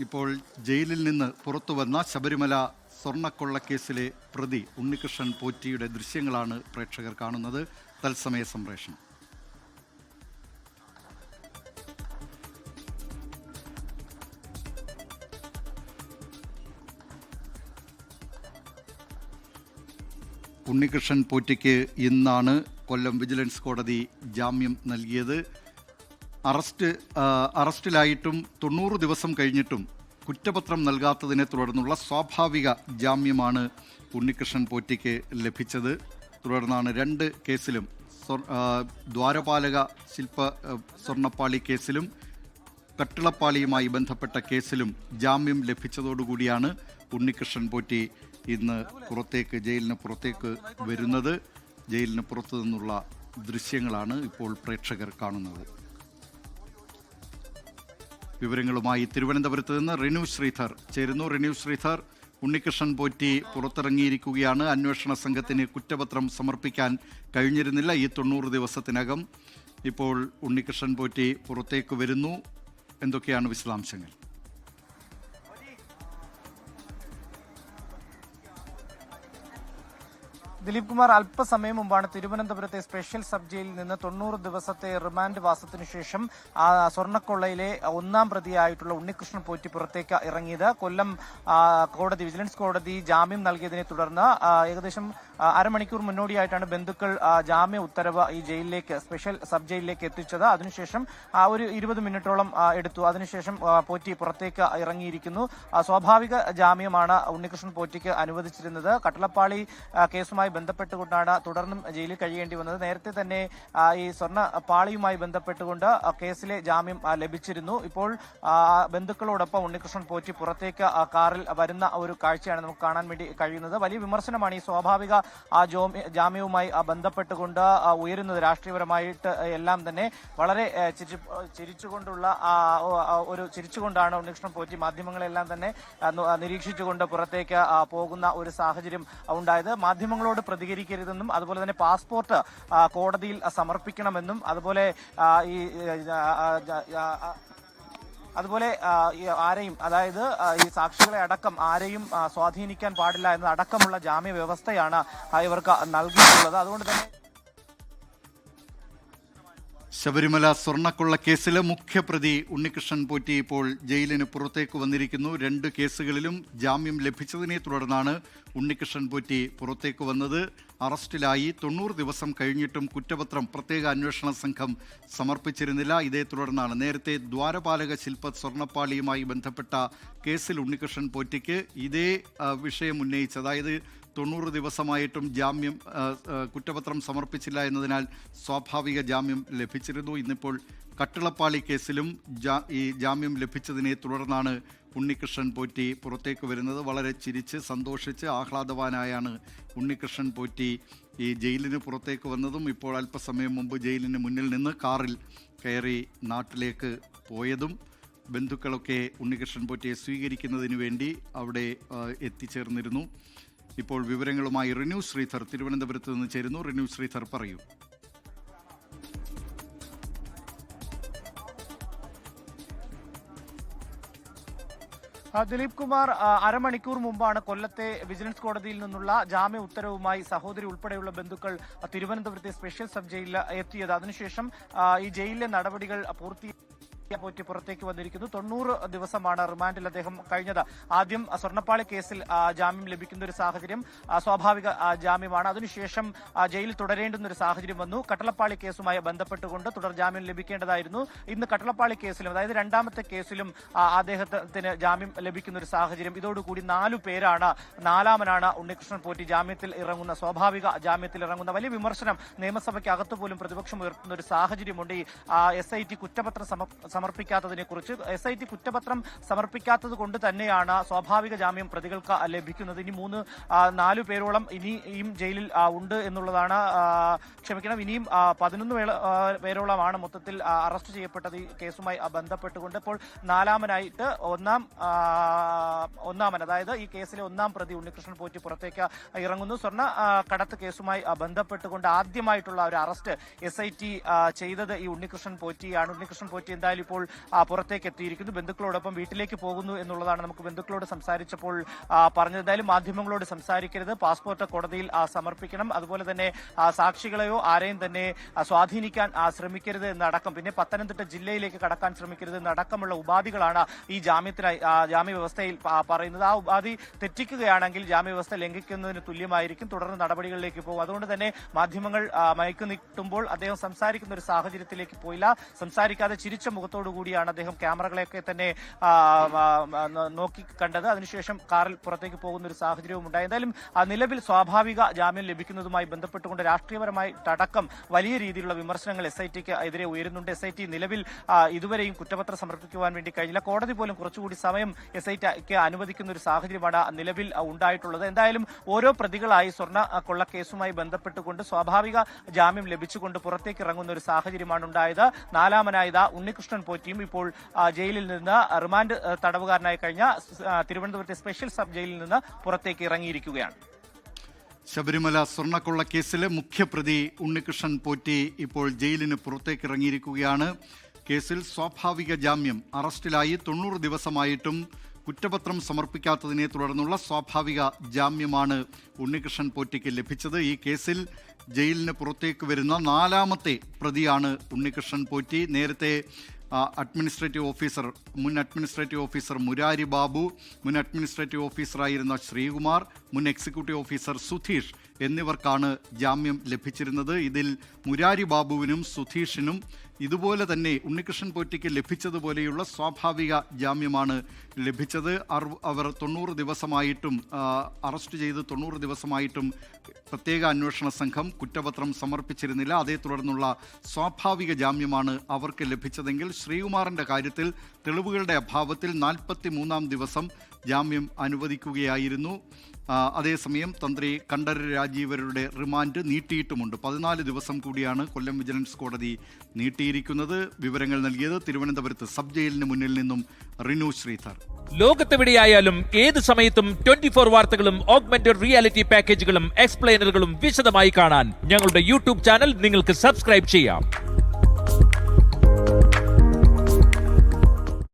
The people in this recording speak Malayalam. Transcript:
ഇപ്പോൾ ജയിലിൽ നിന്ന് പുറത്തുവന്ന ശബരിമല സ്വർണ്ണക്കൊള്ളക്കേസിലെ പ്രതി ഉണ്ണികൃഷ്ണൻ പോറ്റിയുടെ ദൃശ്യങ്ങളാണ് പ്രേക്ഷകർ കാണുന്നത്. തത്സമയ സംപ്രേഷണം. ഉണ്ണികൃഷ്ണൻ പോറ്റിക്ക് ഇന്നാണ് കൊല്ലം വിജിലൻസ് കോടതി ജാമ്യം നൽകിയത്. അറസ്റ്റിലായിട്ടും 90 ദിവസം കഴിഞ്ഞിട്ടും കുറ്റപത്രം നൽകാത്തതിനെ തുടർന്നുള്ള സ്വാഭാവിക ജാമ്യമാണ് ഉണ്ണികൃഷ്ണൻ പോറ്റിക്ക് ലഭിച്ചത്. തുടർന്നാണ് 2 കേസിലും ദ്വാരപാലക ശില്പ സ്വർണ്ണപ്പാളി കേസിലും കട്ടിളപ്പാളിയുമായി ബന്ധപ്പെട്ട കേസിലും ജാമ്യം ലഭിച്ചതോടുകൂടിയാണ് ഉണ്ണികൃഷ്ണൻ പോറ്റി ഇന്ന് ജയിലിന് പുറത്തേക്ക് വരുന്നത്. ജയിലിന് പുറത്തു നിന്നുള്ള ദൃശ്യങ്ങളാണ് ഇപ്പോൾ പ്രേക്ഷകർ കാണുന്നത്. വിവരങ്ങളുമായി തിരുവനന്തപുരത്ത് നിന്ന് റിനു ശ്രീധർ ചേരുന്നു. റിനു ശ്രീധർ, ഉണ്ണികൃഷ്ണൻ പോറ്റി പുറത്തിറങ്ങിയിരിക്കുകയാണ്. അന്വേഷണ സംഘത്തിന് കുറ്റപത്രം സമർപ്പിക്കാൻ കഴിഞ്ഞിരുന്നില്ല ഈ 90 ദിവസത്തിനകം. ഇപ്പോൾ ഉണ്ണികൃഷ്ണൻ പോറ്റി പുറത്തേക്ക് വരുന്നു. എന്തൊക്കെയാണ് വിശദാംശങ്ങൾ? ദിലീപ് കുമാർ, അല്പസമയം മുമ്പാണ് തിരുവനന്തപുരത്തെ സ്പെഷ്യൽ സബ് ജയിലിൽ നിന്ന് 90 ദിവസത്തെ റിമാൻഡ് വാസത്തിനു ശേഷം സ്വർണ്ണക്കൊള്ളയിലെ 1-ാം പ്രതിയായിട്ടുള്ള ഉണ്ണികൃഷ്ണൻ പോറ്റി പുറത്തേക്ക് ഇറങ്ങിയത്. കൊല്ലം വിജിലൻസ് കോടതി ജാമ്യം നൽകിയതിനെ തുടർന്ന് ഏകദേശം അരമണിക്കൂർ മുന്നോടിയായിട്ടാണ് ബന്ധുക്കൾ ജാമ്യ ഉത്തരവ് ഈ ജയിലിലേക്ക്, സ്പെഷ്യൽ സബ് ജയിലിലേക്ക് എത്തിച്ചത്. അതിനുശേഷം ഒരു 20 മിനിറ്റോളം എടുത്തു. അതിനുശേഷം പോറ്റി പുറത്തേക്ക് ഇറങ്ങിയിരിക്കുന്നു. സ്വാഭാവിക ജാമ്യമാണ് ഉണ്ണികൃഷ്ണൻ പോറ്റിക്ക് അനുവദിച്ചിരുന്നത്. കട്ടളപ്പാളി കേസുമായി ബന്ധപ്പെട്ടുകൊണ്ടാണ് തുടർന്നും ജയിലിൽ കഴിയേണ്ടി വന്നത്. നേരത്തെ തന്നെ ഈ സ്വർണ്ണ പാളിയുമായി ബന്ധപ്പെട്ടുകൊണ്ട് കേസിലെ ജാമ്യം ലഭിച്ചിരുന്നു. ഇപ്പോൾ ബന്ധുക്കളോടൊപ്പം ഉണ്ണികൃഷ്ണൻ പോറ്റി പുറത്തേക്ക് കാറിൽ വരുന്ന ഒരു കാഴ്ചയാണ് നമുക്ക് കാണാൻ വേണ്ടി കഴിയുന്നത്. വലിയ വിമർശനമാണ് ഈ സ്വാഭാവിക ജാമ്യവുമായി ബന്ധപ്പെട്ടുകൊണ്ട് ഉയരുന്നത്. രാഷ്ട്രീയപരമായിട്ട് എല്ലാം തന്നെ വളരെ ചിരിച്ചുകൊണ്ടാണ് ഉണ്ണികൃഷ്ണൻ പോറ്റി മാധ്യമങ്ങളെല്ലാം തന്നെ നിരീക്ഷിച്ചുകൊണ്ട് പുറത്തേക്ക് പോകുന്ന ഒരു സാഹചര്യം ഉണ്ടായത്. മാധ്യമങ്ങളോട് പ്രതികരിക്കരുതെന്നും അതുപോലെ തന്നെ പാസ്പോർട്ട് കോടതിയിൽ സമർപ്പിക്കണമെന്നും അതുപോലെ ആരെയും, അതായത് ഈ സാക്ഷികളെ അടക്കം ആരെയും സ്വാധീനിക്കാൻ പാടില്ല എന്നതടക്കമുള്ള ജാമ്യ വ്യവസ്ഥയാണ് ഇവർക്ക് നൽകിയിട്ടുള്ളത്. അതുകൊണ്ട് തന്നെ ശബരിമല സ്വർണ്ണക്കൊള്ളക്കേസിലെ മുഖ്യപ്രതി ഉണ്ണികൃഷ്ണൻ പോറ്റി ഇപ്പോൾ ജയിലിന് പുറത്തേക്ക് വന്നിരിക്കുന്നു. 2 കേസുകളിലും ജാമ്യം ലഭിച്ചതിനെ തുടർന്നാണ് ഉണ്ണികൃഷ്ണൻ പോറ്റി പുറത്തേക്ക് വന്നത്. അറസ്റ്റിലായി 90 ദിവസം കഴിഞ്ഞിട്ടും കുറ്റപത്രം പ്രത്യേക അന്വേഷണ സംഘം സമർപ്പിച്ചിരുന്നില്ല. ഇതേ തുടർന്നാണ് നേരത്തെ ദ്വാരപാലക ശില്പ സ്വർണ്ണപ്പാളിയുമായി ബന്ധപ്പെട്ട കേസിൽ ഉണ്ണികൃഷ്ണൻ പോറ്റിക്ക് ഇതേ വിഷയം ഉന്നയിച്ച്, അതായത് 90 ദിവസമായിട്ടും കുറ്റപത്രം സമർപ്പിച്ചില്ല എന്നതിനാൽ സ്വാഭാവിക ജാമ്യം ലഭിച്ചിരുന്നു. ഇന്നിപ്പോൾ കട്ടിളപ്പാളി കേസിലും ഈ ജാമ്യം ലഭിച്ചതിനെ തുടർന്നാണ് ഉണ്ണികൃഷ്ണൻ പോറ്റി പുറത്തേക്ക് വരുന്നത്. വളരെ ചിരിച്ച് സന്തോഷിച്ച് ആഹ്ലാദവാനായാണ് ഉണ്ണികൃഷ്ണൻ പോറ്റി ഈ ജയിലിന് പുറത്തേക്ക് വന്നതും ഇപ്പോൾ അല്പസമയം മുമ്പ് ജയിലിന് മുന്നിൽ നിന്ന് കാറിൽ കയറി നാട്ടിലേക്ക് പോയതും. ബന്ധുക്കളൊക്കെ ഉണ്ണികൃഷ്ണൻ പോറ്റിയെ സ്വീകരിക്കുന്നതിന് വേണ്ടി അവിടെ എത്തിച്ചേർന്നിരുന്നു. ഇപ്പോൾ വിവരങ്ങളുമായി റിനു ശ്രീധർ തിരുവനന്തപുരത്ത് നിന്ന് ചേരുന്നു. റിനു ശ്രീധർ, പറയൂ. ദിലീപ് കുമാർ, അരമണിക്കൂർ മുമ്പാണ് കൊല്ലത്തെ വിജിലൻസ് കോടതിയിൽ നിന്നുള്ള ജാമ്യ ഉത്തരവുമായി സഹോദരി ഉൾപ്പെടെയുള്ള ബന്ധുക്കൾ തിരുവനന്തപുരത്തെ സ്പെഷ്യൽ സബ് ജയിലിൽ എത്തിയത്. അതിനുശേഷം ഈ ജയിലിലെ നടപടികൾ പോറ്റി പുറത്തേക്ക് വന്നിരിക്കുന്നു. 90 ദിവസമാണ് റിമാൻഡിൽ അദ്ദേഹം കഴിഞ്ഞത്. ആദ്യം സ്വർണ്ണപ്പാളി കേസിൽ ജാമ്യം ലഭിക്കുന്ന ഒരു സാഹചര്യം സ്വാഭാവിക ജാമ്യമാണ്. അതിനുശേഷം ജയിലിൽ തുടരേണ്ടുന്ന ഒരു സാഹചര്യം വന്നു. കട്ടളപ്പാളി കേസുമായി ബന്ധപ്പെട്ടുകൊണ്ട് തുടർ ജാമ്യം ലഭിക്കേണ്ടതായിരുന്നു. ഇന്ന് കട്ടളപ്പാളി കേസിലും, അതായത് 2ാമത്തെ കേസിലും അദ്ദേഹത്തിന് ജാമ്യം ലഭിക്കുന്ന ഒരു സാഹചര്യം. ഇതോടുകൂടി 4 പേരാണ്. 4ാമനാണ് ഉണ്ണികൃഷ്ണൻ പോറ്റി ജാമ്യത്തിൽ ഇറങ്ങുന്ന, സ്വാഭാവിക ജാമ്യത്തിൽ ഇറങ്ങുന്ന. വലിയ വിമർശനം നിയമസഭയ്ക്ക് അകത്ത് പോലും പ്രതിപക്ഷം ഉയർത്തുന്ന ഒരു സാഹചര്യമുണ്ട്. ഈ SIT കുറ്റപത്രം സമർപ്പിക്കാത്തതിനെ കുറിച്ച്. SIT കുറ്റപത്രം സമർപ്പിക്കാത്തത് കൊണ്ട് തന്നെയാണ് സ്വാഭാവിക ജാമ്യം പ്രതികൾക്ക് ലഭിക്കുന്നത്. ഇനി 4 പേരോളം ഇനിയും ജയിലിൽ ഉണ്ട് എന്നുള്ളതാണ്. ഇനിയും 11 പേരോളമാണ് മൊത്തത്തിൽ അറസ്റ്റ് ചെയ്യപ്പെട്ടത് ഈ കേസുമായി ബന്ധപ്പെട്ടുകൊണ്ട്. ഇപ്പോൾ 4ാമനായിട്ട് ഒന്നാമൻ, അതായത് ഈ കേസിലെ 1-ാം പ്രതി ഉണ്ണികൃഷ്ണൻ പോറ്റി പുറത്തേക്ക് ഇറങ്ങുന്നു. സ്വർണ്ണ കടത്ത് കേസുമായി ബന്ധപ്പെട്ടുകൊണ്ട് ആദ്യമായിട്ടുള്ള ഒരു അറസ്റ്റ് SIT ചെയ്തത് ഈ ഉണ്ണികൃഷ്ണൻ പോറ്റിയാണ്. ഉണ്ണികൃഷ്ണൻ പോറ്റി എന്തായാലും ഇപ്പോൾ പുറത്തേക്ക് എത്തിയിരിക്കുന്നു. ബന്ധുക്കളോടൊപ്പം വീട്ടിലേക്ക് പോകുന്നു എന്നുള്ളതാണ് നമുക്ക് ബന്ധുക്കളോട് സംസാരിച്ചപ്പോൾ പറഞ്ഞത്. എന്തായാലും മാധ്യമങ്ങളോട് സംസാരിക്കരുത്, പാസ്പോർട്ട് കോടതിയിൽ സമർപ്പിക്കണം, അതുപോലെ തന്നെ സാക്ഷികളെയോ ആരെയും തന്നെ സ്വാധീനിക്കാൻ ശ്രമിക്കരുത് എന്നടക്കം, പിന്നെ പത്തനംതിട്ട ജില്ലയിലേക്ക് കടക്കാൻ ശ്രമിക്കരുത് എന്നടക്കമുള്ള ഉപാധികളാണ് ഈ ജാമ്യ വ്യവസ്ഥയിൽ പറയുന്നത്. ആ ഉപാധി തെറ്റിക്കുകയാണെങ്കിൽ ജാമ്യ വ്യവസ്ഥ ലംഘിക്കുന്നതിന് തുല്യമായിരിക്കും, തുടർന്ന് നടപടികളിലേക്ക് പോകും. അതുകൊണ്ട് തന്നെ മാധ്യമങ്ങൾ മയക്കു നീട്ടുമ്പോൾ അദ്ദേഹം സംസാരിക്കുന്ന ഒരു സാഹചര്യത്തിലേക്ക് പോയില്ല. സംസാരിക്കാതെ ചിരിച്ച മുഖത്തോടു കൂടിയാണ് അദ്ദേഹം ക്യാമറകളെയൊക്കെ തന്നെ നോക്കി കണ്ടത്. അതിനുശേഷം കാറിൽ പുറത്തേക്ക് പോകുന്ന ഒരു സാഹചര്യവും ഉണ്ടായി. എന്തായാലും നിലവിൽ സ്വാഭാവിക ജാമ്യം ലഭിക്കുന്നതുമായി ബന്ധപ്പെട്ടുകൊണ്ട് രാഷ്ട്രീയപരമായിട്ടടക്കം വലിയ രീതിയിലുള്ള വിമർശനങ്ങൾ SITക്ക് എതിരെ ഉയരുന്നുണ്ട്. SIT നിലവിൽ ഇതുവരെയും കുറ്റപത്രം സമർപ്പിക്കുവാൻ വേണ്ടി കഴിഞ്ഞില്ല. കോടതി പോലും കുറച്ചുകൂടി സമയം SITക്ക് അനുവദിക്കുന്ന ഒരു സാഹചര്യമാണ് നിലവിൽ ഉണ്ടായിട്ടുള്ളത്. എന്തായാലും ഓരോ പ്രതികളായി സ്വർണ്ണ കൊള്ളക്കേസുമായി ബന്ധപ്പെട്ടുകൊണ്ട് സ്വാഭാവിക ജാമ്യം ലഭിച്ചുകൊണ്ട് പുറത്തേക്ക് ഇറങ്ങുന്ന ഒരു സാഹചര്യമാണ് ഉണ്ടായത്. നാലാമനായത് ഉണ്ണികൃഷ്ണൻ പോറ്റിയും ഇപ്പോൾ ജയിലിൽ നിന്ന് റിമാൻഡ് തടവുകാരനായി കഴിഞ്ഞ തിരുവനന്തപുരത്തെ സ്പെഷ്യൽ സബ് ജയിലിൽ നിന്ന് പുറത്തേക്ക് ഇറങ്ങിയിരിക്കുകയാണ്. ശബരിമല സ്വർണ്ണക്കൊള്ള കേസിലെ മുഖ്യപ്രതി ഉണ്ണികൃഷ്ണൻ പോറ്റി ഇപ്പോൾ ജയിലിന് പുറത്തേക്ക് ഇറങ്ങിയിരിക്കുകയാണ്. കേസിൽ സ്വാഭാവിക ജാമ്യം, അറസ്റ്റിലായി 90 ദിവസമായിട്ടും കുറ്റപത്രം സമർപ്പിക്കാത്തതിനെ തുടർന്നുള്ള സ്വാഭാവിക ജാമ്യമാണ് ഉണ്ണികൃഷ്ണൻ പോറ്റിക്ക് ലഭിച്ചത്. ഈ കേസിൽ ജയിലിന് പുറത്തേക്ക് വരുന്ന 4ാമത്തെ പ്രതിയാണ് ഉണ്ണികൃഷ്ണൻ പോറ്റി. നേരത്തെ മുൻ അഡ്മിനിസ്ട്രേറ്റീവ് ഓഫീസർ മുരാരി ബാബു, മുൻ അഡ്മിനിസ്ട്രേറ്റീവ് ഓഫീസറായിരുന്ന ശ്രീകുമാർ, മുൻ എക്സിക്യൂട്ടീവ് ഓഫീസർ സുധീഷ് എന്നിവർക്കാണ് ജാമ്യം ലഭിച്ചിരുന്നത്. ഇതിൽ മുരാരി ബാബുവിനും സുധീഷിനും ഇതുപോലെ തന്നെ ഉണ്ണികൃഷ്ണൻ പോറ്റിക്ക് ലഭിച്ചതുപോലെയുള്ള സ്വാഭാവിക ജാമ്യമാണ് ലഭിച്ചത്. അവർ 90 ദിവസമായിട്ടും അറസ്റ്റ് ചെയ്ത് 90 ദിവസമായിട്ടും പ്രത്യേക അന്വേഷണ സംഘം കുറ്റപത്രം സമർപ്പിച്ചിരുന്നില്ല. അതേ തുടർന്നുള്ള സ്വാഭാവിക ജാമ്യമാണ് അവർക്ക് ലഭിച്ചതെങ്കിൽ ശ്രീകുമാറിൻ്റെ കാര്യത്തിൽ തെളിവുകളുടെ അഭാവത്തിൽ 43ാം ദിവസം ജാമ്യം അനുവദിക്കുകയായിരുന്നു. അതേസമയം തന്ത്രി കണ്ഠരര് രാജീവരുടെ റിമാൻഡ് നീട്ടിയിട്ടുമുണ്ട്. 14 ദിവസം കൂടിയാണ് കൊല്ലം വിജിലൻസ് കോടതി നീട്ടിയിരിക്കുന്നത്. വിവരങ്ങൾ നൽകിയത് തിരുവനന്തപുരത്ത് സബ് ജയിലിന് മുന്നിൽ നിന്നും റിനു ശ്രീധർ. ലോകത്തെവിടെയായാലും ഏത് സമയത്തും 24 വാർത്തകളും ഓഗ്മെന്റഡ് റിയാലിറ്റി പാക്കേജുകളും എക്സ്പ്ലെയിനറുകളും വിശദമായി കാണാൻ ഞങ്ങളുടെ യൂട്യൂബ് ചാനൽ നിങ്ങൾക്ക് സബ്സ്ക്രൈബ് ചെയ്യാം.